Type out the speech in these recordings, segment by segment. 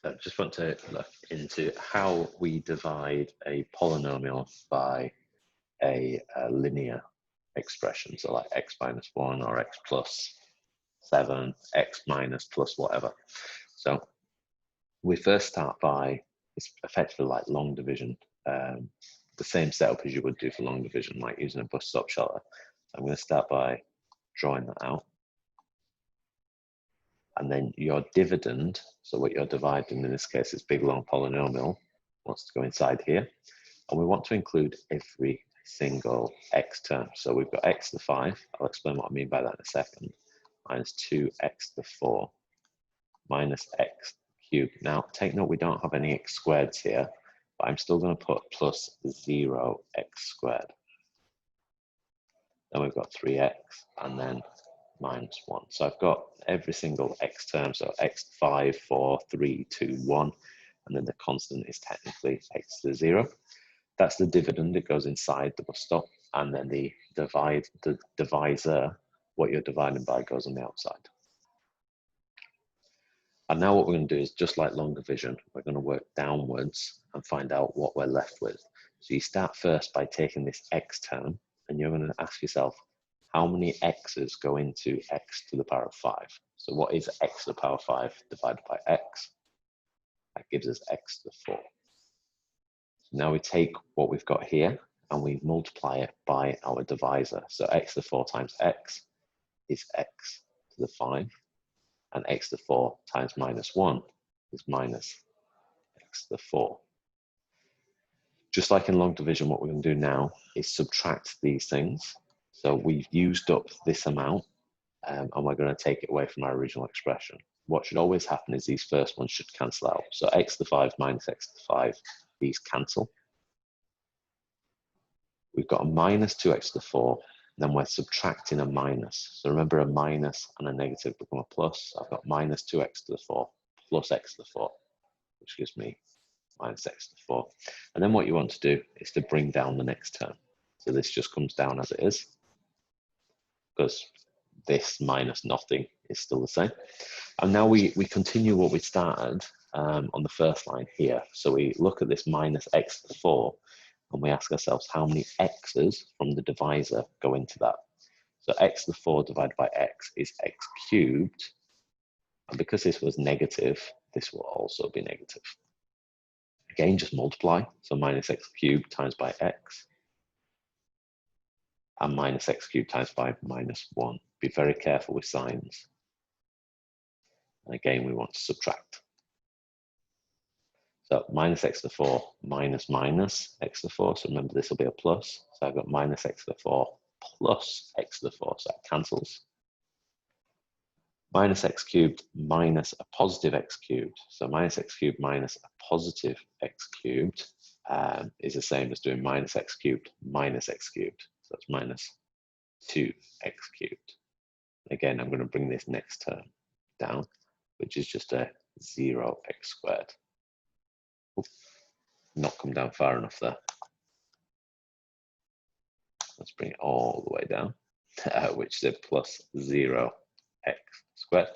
So I just want to look into how we divide a polynomial by a linear expression. So like x minus 1 or x plus 7, x minus plus whatever. So we first start by, it's effectively like long division, the same setup as you would do for long division, like using a bus stop shelter. I'm going to start by drawing that out. And then your dividend, so what you're dividing in this case is big long polynomial, wants to go inside here. And we want to include every single x term. So we've got x to the 5, I'll explain what I mean by that in a second, minus 2x to the 4, minus x cubed. Now take note we don't have any x squareds here, but I'm still going to put plus 0x squared. Then we've got 3x and then minus 1. So I've got every single x term, so x to 5, 4, 3, 2, 1, and then the constant is technically x to the 0. That's the dividend, it goes inside the bus stop, and then the divisor, what you're dividing by, goes on the outside. And now what we're going to do is, just like long division, we're going to work downwards and find out what we're left with. So you start first by taking this x term, and you're going to ask yourself, how many x's go into x to the power of 5? So what is x to the power of 5 divided by x? That gives us x to the 4. So now we take what we've got here and we multiply it by our divisor. So x to the 4 times x is x to the 5, and x to the 4 times minus 1 is minus x to the 4. Just like in long division, what we're going to do now is subtract these things. So we've used up this amount, and we're going to take it away from our original expression. What should always happen is these first ones should cancel out. So x to the 5 minus x to the 5, these cancel. We've got a minus 2x to the 4, then we're subtracting a minus. So remember, a minus and a negative become a plus. So I've got minus 2x to the 4 plus x to the 4, which gives me minus x to the 4. And then what you want to do is to bring down the next term. So this just comes down as it is, because this minus nothing is still the same. And now we continue what we started on the first line here. So we look at this minus x to the 4, and we ask ourselves how many x's from the divisor go into that. So x to the 4 divided by x is x cubed. And because this was negative, this will also be negative. Again, just multiply. So minus x cubed times by x, and minus x cubed times by minus 1. Be very careful with signs. And again, we want to subtract. So minus x to the 4 minus minus x to the 4. So remember, this will be a plus. So I've got minus x to the 4 plus x to the 4. So that cancels. Minus x cubed minus a positive x cubed. So minus x cubed minus a positive x cubed is the same as doing minus x cubed minus x cubed. So that's minus 2x cubed. Again, I'm going to bring this next term down, which is just a 0x squared. Oops, not come down far enough there. Let's bring it all the way down, which is a plus 0x squared.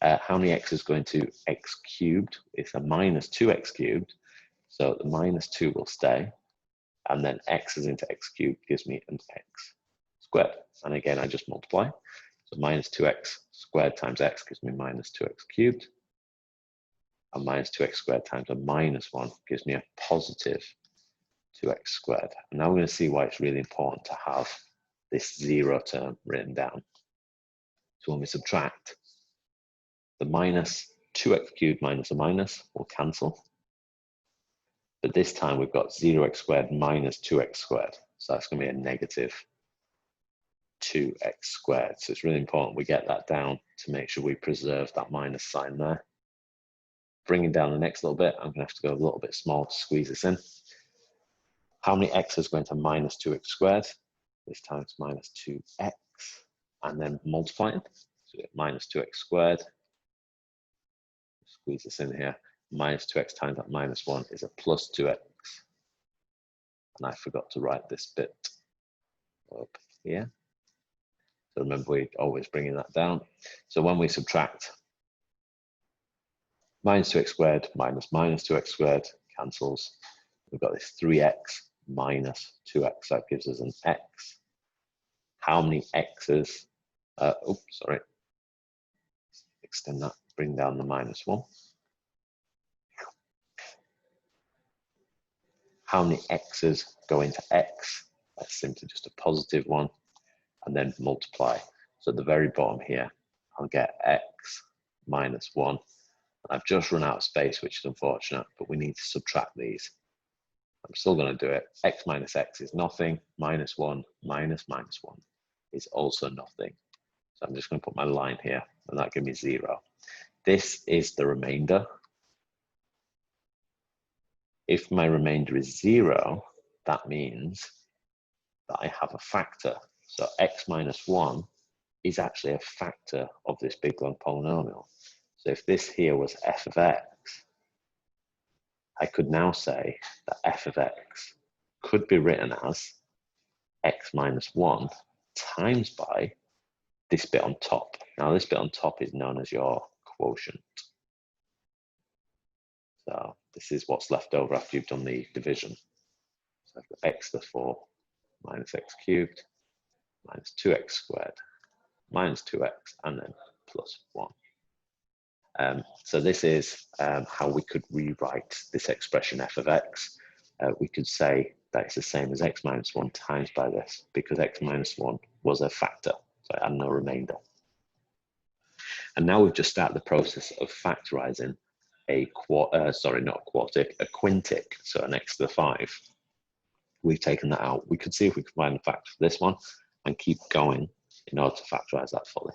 How many x's go into x cubed? It's a minus 2x cubed, so the minus 2 will stay, and then x's into x cubed gives me an x squared. And again, I just multiply. So minus 2x squared times x gives me minus 2x cubed, and minus 2x squared times a minus 1 gives me a positive 2x squared. And now we're going to see why it's really important to have this 0 term written down. So when we subtract, the minus 2x cubed minus a minus will cancel. But this time we've got 0x squared minus 2x squared. So that's going to be a negative 2x squared. So it's really important we get that down to make sure we preserve that minus sign there. Bringing down the next little bit, I'm going to have to go a little bit small to squeeze this in. How many x's go into minus 2x squared? This time it's minus 2x, and then multiply it. So minus 2x squared. Squeeze this in here. Minus 2x times that minus 1 is a plus 2x. And I forgot to write this bit up here. So remember, we're always bringing that down. So when we subtract minus 2x squared minus minus 2x squared cancels. We've got this 3x minus 2x, so that gives us an x. How many x's? Oops, sorry. Extend that, bring down the minus 1. How many x's go into x? That's simply just a positive one, and then multiply. So at the very bottom here, I'll get x minus 1. I've just run out of space, which is unfortunate, but we need to subtract these. I'm still going to do it. X minus x is nothing. Minus 1 minus minus 1 is also nothing. So I'm just going to put my line here, and that gives me 0. This is the remainder. If my remainder is 0, that means that I have a factor. So x minus 1 is actually a factor of this big long polynomial. So if this here was f of x, I could now say that f of x could be written as x minus 1 times by this bit on top. Now this bit on top is known as your quotient. So this is what's left over after you've done the division. So I've got x to the 4 minus x cubed minus 2x squared minus 2x and then plus 1. So this is how we could rewrite this expression f of x. We could say that it's the same as x minus 1 times by this, because x minus 1 was a factor, so I had no remainder. And now we've just started the process of factorizing a quintic, so an x to the 5. We've taken that out. We could see if we could find a factor for this one and keep going in order to factorize that fully.